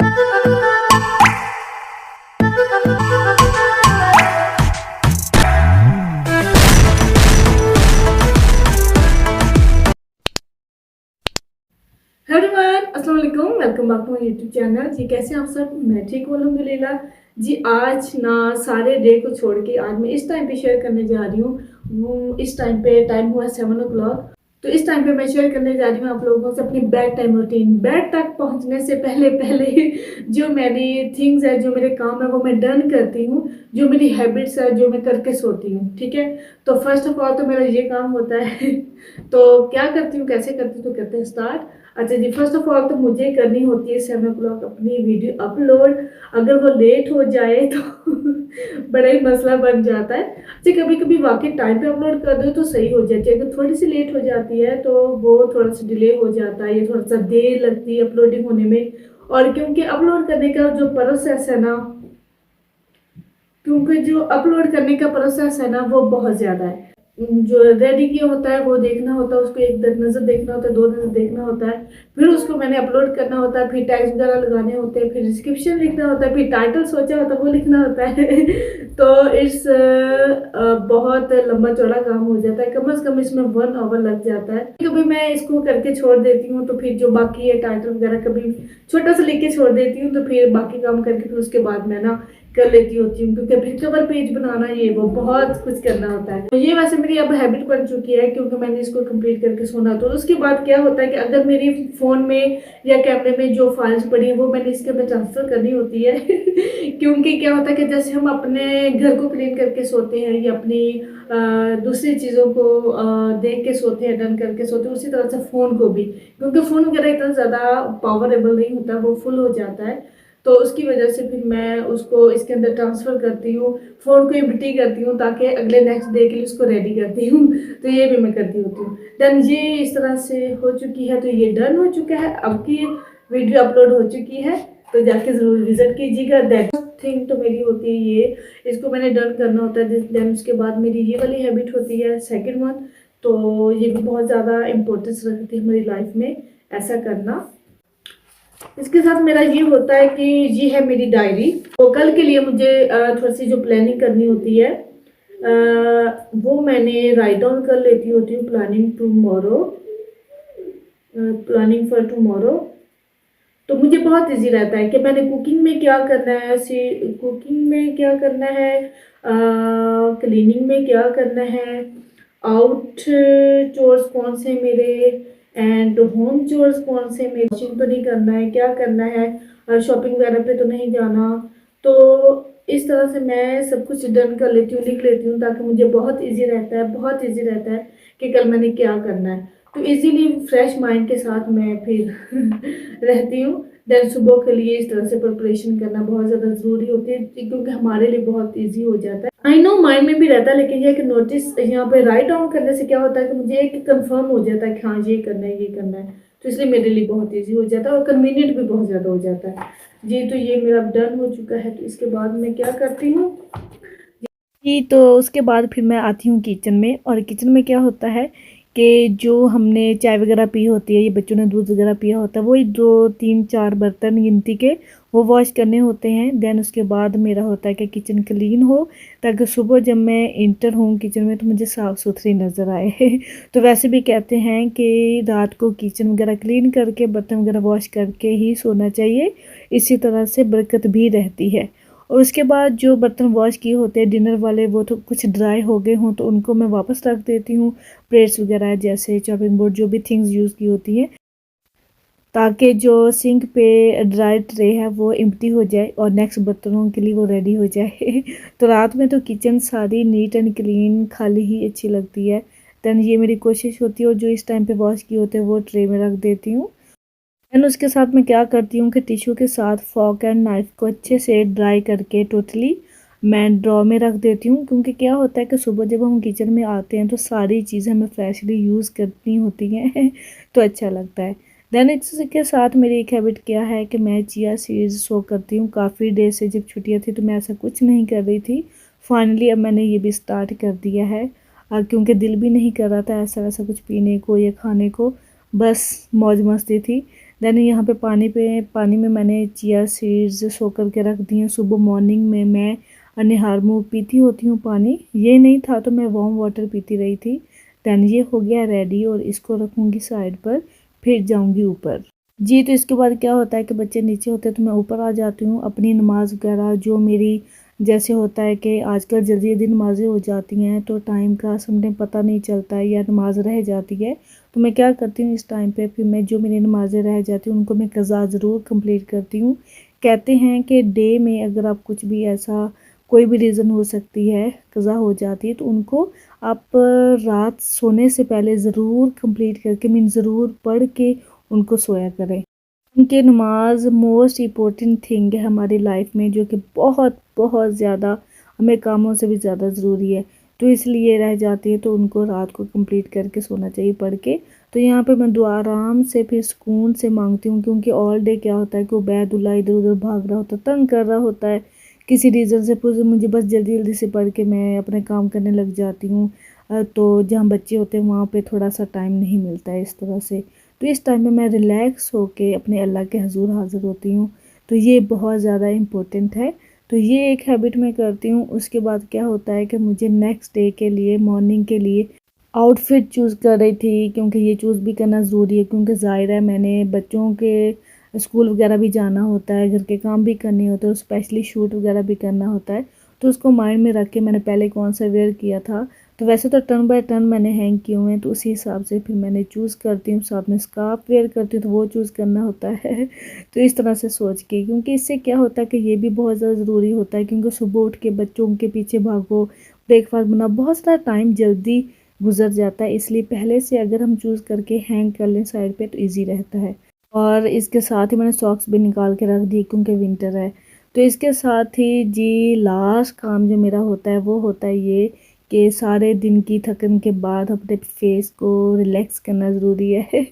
Everyone अस्सलाम वालेकुम, welcome back to my YouTube channel. जी कैसे हैं आप सब? मैं ठीक हूँ अल्हम्दुलिल्लाह। जी आज ना सारे डे को छोड़ के आज मैं इस टाइम पे शेयर करने जा रही हूँ। वो इस टाइम पे टाइम हुआ 7 o'clock। तो इस टाइम पे मैं शेयर करने जा रही हूँ आप लोगों से अपनी बेड टाइम रूटीन। बेड तक पहुँचने से पहले पहले जो मेरी थिंग्स है, जो मेरे काम है वो मैं डन करती हूँ। जो मेरी हैबिट्स है जो मैं करके सोती हूँ, ठीक है। तो फर्स्ट ऑफ ऑल तो मेरा ये काम होता है तो क्या करती हूँ, कैसे करती हूँ, तो करते हैं स्टार्ट। अच्छा जी, फर्स्ट ऑफ ऑल तो मुझे करनी होती है 7 o'clock अपनी वीडियो अपलोड। अगर वो लेट हो जाए तो बड़ा ही मसला बन जाता है। अच्छा, कभी कभी वाकई टाइम पे अपलोड कर दो तो सही हो जाती है। अगर थोड़ी सी लेट हो जाती है तो वो थोड़ा सा डिले हो जाता है या थोड़ा सा देर लगती है अपलोडिंग होने में। और क्योंकि अपलोड करने का जो प्रोसेस है ना, क्योंकि जो अपलोड करने का प्रोसेस है ना वो बहुत ज़्यादा है। जो रेडी किया होता है वो देखना होता है, उसको एक नज़र देखना होता है, दो नज़र देखना होता है, फिर उसको मैंने अपलोड करना होता है, फिर टैग्स वगैरह लगाने होते हैं, फिर डिस्क्रिप्शन लिखना होता है, फिर टाइटल सोचा होता है वो लिखना होता है तो इट्स बहुत लंबा चौड़ा काम हो जाता है। कम से कम इसमें 1 hour लग जाता है। कभी मैं इसको करके छोड़ देती हूँ तो फिर जो बाकी है टाइटल वगैरह कभी छोटा सा लिख के छोड़ देती हूँ, तो फिर बाकी काम करके फिर उसके बाद मैं ना कर लेती होती हूँ, क्योंकि फिर कवर पेज बनाना ये वो बहुत कुछ करना होता है। तो ये वैसे मेरी अब हैबिट बन चुकी है क्योंकि मैंने इसको कंप्लीट करके सोना। तो उसके बाद क्या होता है कि अगर मेरी फ़ोन में या कैमरे में जो फाइल्स पड़ी है वो मैंने इसके अंदर ट्रांसफ़र करनी होती है क्योंकि क्या होता है कि जैसे हम अपने घर को क्लीन करके सोते हैं या अपनी दूसरी चीज़ों को देख के सोते हैं, डन करके सोते हैं, उसी तरह से फ़ोन को भी, क्योंकि फ़ोन वगैरह इतना ज़्यादा पावरेबल नहीं होता, वो फुल हो जाता है। तो उसकी वजह से फिर मैं उसको इसके अंदर ट्रांसफ़र करती हूँ, फ़ोन को एम्प्टी करती हूँ ताकि अगले नेक्स्ट डे के लिए उसको रेडी करती हूँ तो ये भी मैं करती होती हूँ। डन, ये इस तरह से हो चुकी है, तो ये डन हो चुका है। अब की वीडियो अपलोड हो चुकी है तो जाके ज़रूर विज़िट कीजिएगा। दैट थिंग तो मेरी होती है ये, इसको मैंने डन करना होता है। देन उसके बाद मेरी ये वाली हैबिट होती है सेकेंड वन। तो ये भी बहुत ज़्यादा इम्पोर्टेंस रखती है हमारी लाइफ में ऐसा करना। इसके साथ मेरा ये होता है कि ये है मेरी डायरी। तो कल के लिए मुझे थोड़ी सी जो प्लानिंग करनी होती है वो मैंने राइट डाउन कर लेती होती हूँ। Planning for tomorrow. तो मुझे बहुत इजी रहता है कि मैंने कुकिंग में क्या करना है, कुकिंग में क्या करना है, क्लीनिंग में क्या करना है, आउट चोर्स कौन से मेरे, एंड होम चोर्स कौन से मेरे, वॉशिंग तो नहीं करना है, क्या करना है, शॉपिंग वगैरह पे तो नहीं जाना। तो इस तरह से मैं सब कुछ डन कर लेती हूँ, लिख लेती हूँ, ताकि मुझे बहुत इजी रहता है, बहुत इजी रहता है कि कल मैंने क्या करना है। तो इजीली फ्रेश माइंड के साथ मैं फिर रहती हूँ। देन सुबह के लिए इस तरह से प्रिपरेशन करना बहुत ज़्यादा ज़रूरी होती है क्योंकि हमारे लिए बहुत इजी हो जाता है। आई नो माइंड में भी रहता है, लेकिन ये कि नोटिस यहाँ पे राइट डाउन करने से क्या होता है कि मुझे एक कंफर्म हो जाता है कि हाँ ये करना है, ये करना है। तो इसलिए मेरे लिए बहुत ईजी हो जाता है और कन्वीनियंट भी बहुत ज़्यादा हो जाता है। जी, तो ये मेरा डन हो चुका है। तो इसके बाद मैं क्या करती हूँ जी, तो उसके बाद फिर मैं आती हूँ किचन में। और किचन में क्या होता है कि जो हमने चाय वगैरह पी होती है, ये बच्चों ने दूध वगैरह पिया होता है, वही 2 3 4 बर्तन गिनती के वो वॉश करने होते हैं। देन उसके बाद मेरा होता है कि किचन क्लीन हो, ताकि सुबह जब मैं इंटर हूँ किचन में तो मुझे साफ़ सुथरी नज़र आए तो वैसे भी कहते हैं कि रात को किचन वगैरह क्लीन करके बर्तन वगैरह वॉश करके ही सोना चाहिए, इसी तरह से बरकत भी रहती है। और उसके बाद जो बर्तन वॉश किए होते हैं डिनर वाले, वो तो कुछ ड्राई हो गए हों तो उनको मैं वापस रख देती हूँ। प्लेट्स वगैरह जैसे चॉपिंग बोर्ड, जो भी थिंग्स यूज़ की होती हैं, ताकि जो सिंक पे ड्राई ट्रे है वो एम्प्टी हो जाए और नेक्स्ट बर्तनों के लिए वो रेडी हो जाए तो रात में तो किचन सारी नीट एंड क्लीन खाली ही अच्छी लगती है। देन ये मेरी कोशिश होती है, और जो इस टाइम पे वॉश किए होते हैं वो ट्रे में रख देती हूँ। एंड उसके साथ मैं क्या करती हूँ कि टिश्यू के साथ फॉर्क एंड नाइफ़ को अच्छे से ड्राई करके टोटली मैं ड्रॉ में रख देती हूँ, क्योंकि क्या होता है कि सुबह जब हम किचन में आते हैं तो सारी चीज़ें हमें फ्रेशली यूज़ करनी होती हैं तो अच्छा लगता है। देन इसके साथ मेरी एक हैबिट क्या है कि मैं चिया सीड्स सो करती हूँ। काफ़ी देर से जब छुट्टियाँ थी तो मैं ऐसा कुछ नहीं कर रही थी, फाइनली अब मैंने ये भी स्टार्ट कर दिया है। क्योंकि दिल भी नहीं कर रहा था ऐसा वैसा कुछ पीने को या खाने को, बस मौज मस्ती थी। देन यहाँ पे पानी में मैंने चिया सीड्स सो करके रख दी हैं। सुबह मॉर्निंग में मैं निहार मुँह पीती होती हूँ पानी, ये नहीं था तो मैं वार्म वाटर पीती रही थी। देन ये हो गया रेडी और इसको रखूँगी साइड पर, फिर जाऊँगी ऊपर। जी, तो इसके बाद क्या होता है कि बच्चे नीचे होते हैं तो मैं ऊपर आ जाती हूँ। अपनी नमाज़ वगैरह जो मेरी, जैसे होता है कि आजकल जल्दी जल्दी नमाज़ें हो जाती हैं तो टाइम का समटाइम पता नहीं चलता है या नमाज़ रह जाती है, तो मैं क्या करती हूँ इस टाइम पे, फिर मैं जो मेरी नमाज़ें रह जाती हूँ उनको मैं कज़ा ज़रूर कंप्लीट करती हूँ। कहते हैं कि डे में अगर आप कुछ भी ऐसा, कोई भी रीज़न हो सकती है, कज़ा हो जाती है, तो उनको आप रात सोने से पहले ज़रूर कंप्लीट करके मीन ज़रूर पढ़ के उनको सोया करें। उनकी नमाज मोस्ट इम्पोर्टेंट थिंग है हमारी लाइफ में, जो कि बहुत बहुत ज़्यादा हमें कामों से भी ज़्यादा ज़रूरी है, तो इसलिए रह जाती है, तो उनको रात को कंप्लीट करके सोना चाहिए पढ़ के। तो यहाँ पे मैं दुआ आराम से फिर सुकून से मांगती हूँ, क्योंकि ऑल डे क्या होता है कि उबैदुल्ला इधर उधर भाग रहा होता है, तंग कर रहा होता है किसी रीज़न से, फिर मुझे बस जल्दी जल्दी से पढ़ के मैं अपने काम करने लग जाती हूँ। तो जहाँ बच्चे होते हैं वहाँ पे थोड़ा सा टाइम नहीं मिलता है इस तरह से, तो इस टाइम में मैं रिलैक्स होके अपने अल्लाह के हज़ूर हाज़िर होती हूँ, तो ये बहुत ज़्यादा इम्पोर्टेंट है। तो ये एक हैबिट मैं करती हूँ। उसके बाद क्या होता है कि मुझे नेक्स्ट डे के लिए, मॉर्निंग के लिए आउटफिट चूज़ कर रही थी, क्योंकि ये चूज़ भी करना ज़रूरी है, क्योंकि ज़ाहिर है मैंने बच्चों के स्कूल वगैरह भी जाना होता है, घर के काम भी करने होते हैं, स्पेशली शूट वगैरह भी करना होता है, तो उसको माइंड में रख के मैंने पहले कौन सा वेयर किया था, तो वैसे तो टर्न बाय टर्न मैंने हैंग किए हुए हैं, तो उसी हिसाब से फिर मैंने चूज़ करती हूँ। साथ में स्कार्फ वेयर करती हूँ तो वो चूज़ करना होता है तो इस तरह से सोच के, क्योंकि इससे क्या होता है कि ये भी बहुत ज़्यादा ज़रूरी होता है, क्योंकि सुबह उठ के बच्चों के पीछे भागो, ब्रेकफास्ट बना, बहुत सारा टाइम जल्दी गुजर जाता है, इसलिए पहले से अगर हम चूज़ करके हैंग कर लें साइड पे तो ईजी रहता है। और इसके साथ ही मैंने सॉक्स भी निकाल के रख दिए, क्योंकि विंटर है। तो इसके साथ ही जी लास्ट काम जो मेरा होता है वो होता है ये, कि सारे दिन की थकन के बाद अपने फेस को रिलैक्स करना ज़रूरी है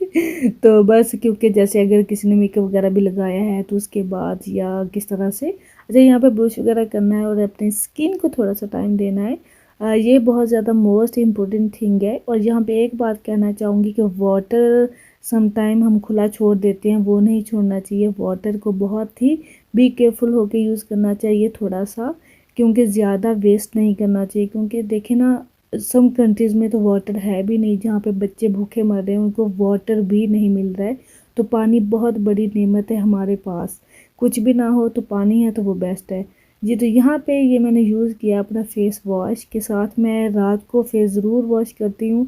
तो बस, क्योंकि जैसे अगर किसी ने मेकअप वगैरह भी लगाया है तो उसके बाद या किस तरह से, अच्छा यहाँ पे ब्रश वगैरह करना है और अपनी स्किन को थोड़ा सा टाइम देना है, ये बहुत ज़्यादा मोस्ट इम्पोर्टेंट थिंग है। और यहाँ पे एक बात कहना चाहूँगी कि वाटर सम टाइम हम खुला छोड़ देते हैं, वो नहीं छोड़ना चाहिए। वाटर को बहुत ही बी केयरफुल होकर यूज़ करना चाहिए थोड़ा सा, क्योंकि ज़्यादा वेस्ट नहीं करना चाहिए, क्योंकि देखें ना, सम कंट्रीज़ में तो वाटर है भी नहीं, जहाँ पे बच्चे भूखे मर रहे हैं उनको वाटर भी नहीं मिल रहा है। तो पानी बहुत बड़ी नेमत है हमारे पास, कुछ भी ना हो तो पानी है तो वो बेस्ट है जी। तो यहाँ पे ये मैंने यूज़ किया अपना फेस वॉश के साथ, मैं रात को फेस ज़रूर वॉश करती हूँ।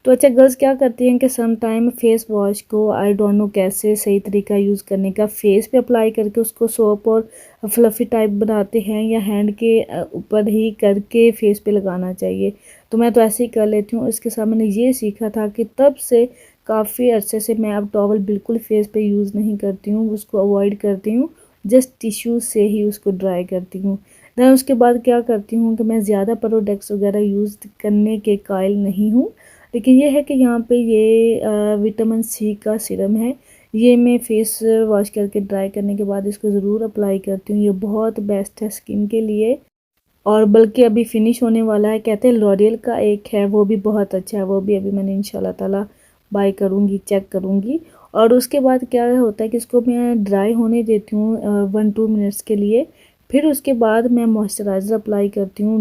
तो अच्छा, गर्ल्स क्या करती हैं कि सम टाइम फेस वॉश को आई डोंट नो कैसे सही तरीका यूज़ करने का, फेस पे अप्लाई करके उसको सोप और फ्लफ़ी टाइप बनाते हैं, या हैंड के ऊपर ही करके फेस पे लगाना चाहिए। तो मैं तो ऐसे ही कर लेती हूँ। इसके साथ मैंने ये सीखा था कि तब से काफ़ी अरसे से मैं अब टॉवल बिल्कुल फेस पे यूज़ नहीं करती हूँ, उसको अवॉइड करती हूँ, जस्ट टिश्यू से ही उसको ड्राई करती हूँ। दैन उसके बाद क्या करती हूँ कि मैं ज़्यादा प्रोडक्ट्स वगैरह यूज़ करने के कायल नहीं हूँ, लेकिन ये है कि यहाँ पे ये विटामिन सी का सीरम है, ये मैं फेस वॉश करके ड्राई करने के बाद इसको ज़रूर अप्लाई करती हूँ। ये बहुत बेस्ट है स्किन के लिए, और बल्कि अभी फिनिश होने वाला है। कहते हैं लॉरियल का एक है वो भी बहुत अच्छा है, वो भी अभी मैंने इंशाल्लाह ताला बाय करूँगी, चेक करूँगी। और उसके बाद क्या होता है कि इसको मैं ड्राई होने देती हूँ 1-2 मिनट्स के लिए, फिर उसके बाद मैं मॉइस्चराइज़र अप्लाई करती हूँ।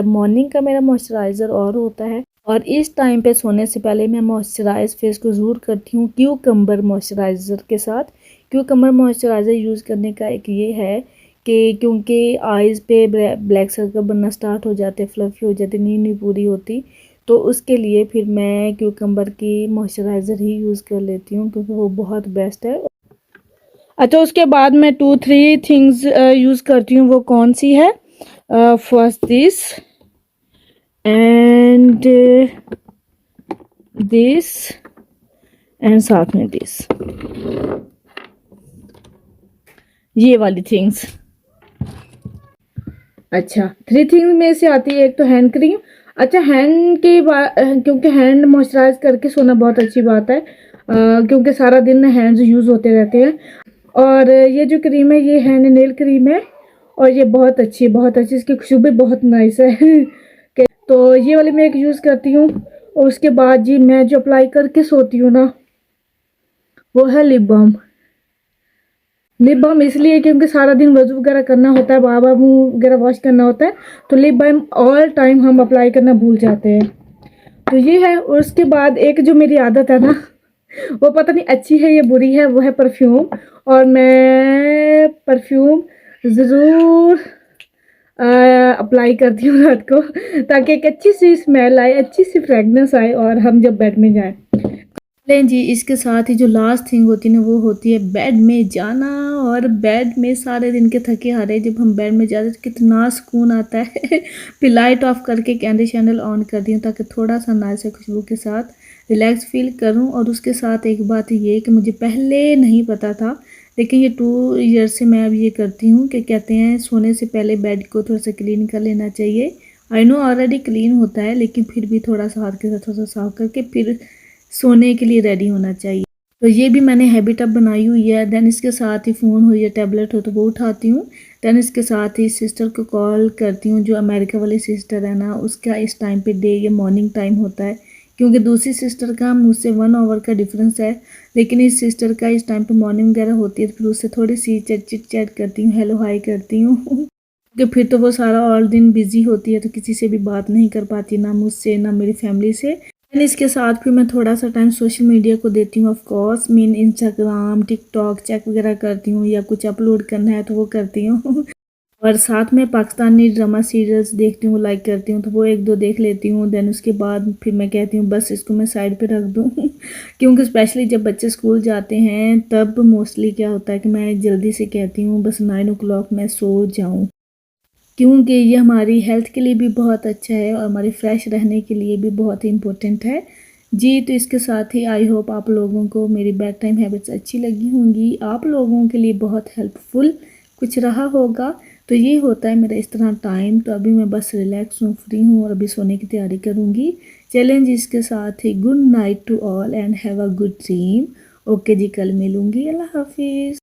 मॉर्निंग का मेरा मॉइस्चराइज़र और होता है, और इस टाइम पे सोने से पहले मैं मॉइस्चराइज फेस को ज़रूर करती हूँ क्यूकम्बर मॉइस्चराइज़र के साथ। क्यूकम्बर मॉइस्चराइज़र यूज़ करने का एक ये है कि क्योंकि आइज़ पे ब्लैक सर्कल बनना स्टार्ट हो जाते, फ्लफ़ी हो जाती, नींद नहीं पूरी होती, तो उसके लिए फिर मैं क्यूकम्बर की मॉइस्चराइज़र ही यूज़ कर लेती हूँ, क्योंकि वो बहुत बेस्ट है। अच्छा, उसके बाद मैं 2-3 थिंग्स यूज़ करती हूँ, वो कौन सी है, first this and this and साथ में दिस, ये वाली थिंग्स। अच्छा, 3 थिंग्स में से आती है एक तो हैंड क्रीम। अच्छा, हैंड की बात, क्योंकि हैंड मॉइस्चराइज करके सोना बहुत अच्छी बात है, क्योंकि सारा दिन हैंड्स यूज़ होते रहते हैं। और ये जो क्रीम है ये हैंड नेल क्रीम है, और ये बहुत अच्छी, इसकी खुशबू भी बहुत नाइस है तो ये वाली मैं एक यूज़ करती हूँ। और उसके बाद जी मैं जो अप्लाई करके सोती हूँ ना, वो है लिप बाम। लिप बाम इसलिए क्योंकि सारा दिन वजू वगैरह करना होता है, बाबा मुंह वगैरह वॉश करना होता है, तो लिप बाम ऑल टाइम हम अप्लाई करना भूल जाते हैं। तो ये है। और उसके बाद एक जो मेरी आदत है ना, वो पता नहीं अच्छी है या बुरी है, वो है परफ्यूम। और मैं परफ्यूम ज़रूर अप्लाई करती हूँ रात को, ताकि एक अच्छी सी स्मेल आए, अच्छी सी फ्रेगनेंस आए और हम जब बेड में जाएं। लें जी, इसके साथ ही जो लास्ट थिंग होती है ना, वो होती है बेड में जाना। और बेड में सारे दिन के थके हारे जब हम बेड में जाते हैं तो कितना सुकून आता है। फिर लाइट ऑफ करके कैंडल शैंडल ऑन करती हूँ ताकि थोड़ा सा नाइस खुशबू के साथ रिलैक्स फील करूँ। और उसके साथ एक बात ये कि मुझे पहले नहीं पता था, लेकिन ये 2 ईयर से मैं अब ये करती हूँ कि कहते हैं सोने से पहले बेड को थोड़ा सा क्लीन कर लेना चाहिए। आई नो ऑलरेडी क्लीन होता है, लेकिन फिर भी थोड़ा सा हाथ के साथ थोड़ा सा साफ करके फिर सोने के लिए रेडी होना चाहिए। तो ये भी मैंने हैबिट अब बनाई हुई है। देन इसके साथ ही फ़ोन हो या टैबलेट हो तो वो उठाती हूँ। देन इसके साथ ही सिस्टर को कॉल करती हूँ, जो अमेरिका वाली सिस्टर है ना, उसका इस टाइम पे डे या मॉर्निंग टाइम होता है, क्योंकि दूसरी सिस्टर का मुझसे 1 आवर का डिफरेंस है, लेकिन इस सिस्टर का इस टाइम पे मॉर्निंग वगैरह होती है, तो फिर उससे थोड़ी सी चिट चैट करती हूँ, हेलो हाई करती हूँ। क्योंकि फिर तो वो सारा ऑल दिन बिजी होती है, तो किसी से भी बात नहीं कर पाती, ना मुझसे ना मेरी फैमिली से। एंड इसके साथ फिर मैं थोड़ा सा टाइम सोशल मीडिया को देती हूँ। Of course mean Instagram, TikTok check वगैरह करती हूँ, या कुछ अपलोड करना है तो वो करती हूँ। और साथ में पाकिस्तानी ड्रामा सीरियल्स देखती हूँ, लाइक करती हूँ, तो वो 1-2 देख लेती हूँ। देन उसके बाद फिर मैं कहती हूँ बस इसको मैं साइड पे रख दूँ। क्योंकि स्पेशली जब बच्चे स्कूल जाते हैं तब मोस्टली क्या होता है कि मैं जल्दी से कहती हूँ बस 9 o'clock मैं सो जाऊँ, क्योंकि ये हमारी हेल्थ के लिए भी बहुत अच्छा है और हमारे फ्रेश रहने के लिए भी बहुत ही इम्पोर्टेंट है जी। तो इसके साथ ही आई होप आप लोगों को मेरी बेड टाइम हैबिट्स अच्छी लगी होंगी, आप लोगों के लिए बहुत हेल्पफुल कुछ रहा होगा। तो ये होता है मेरा इस तरह टाइम। तो अभी मैं बस रिलैक्स हूँ, फ्री हूँ और अभी सोने की तैयारी करूँगी। चैलेंज इसके साथ ही good night to all and have a good dream. Okay जी, कल मिलूँगी। अल्लाह हाफिज़।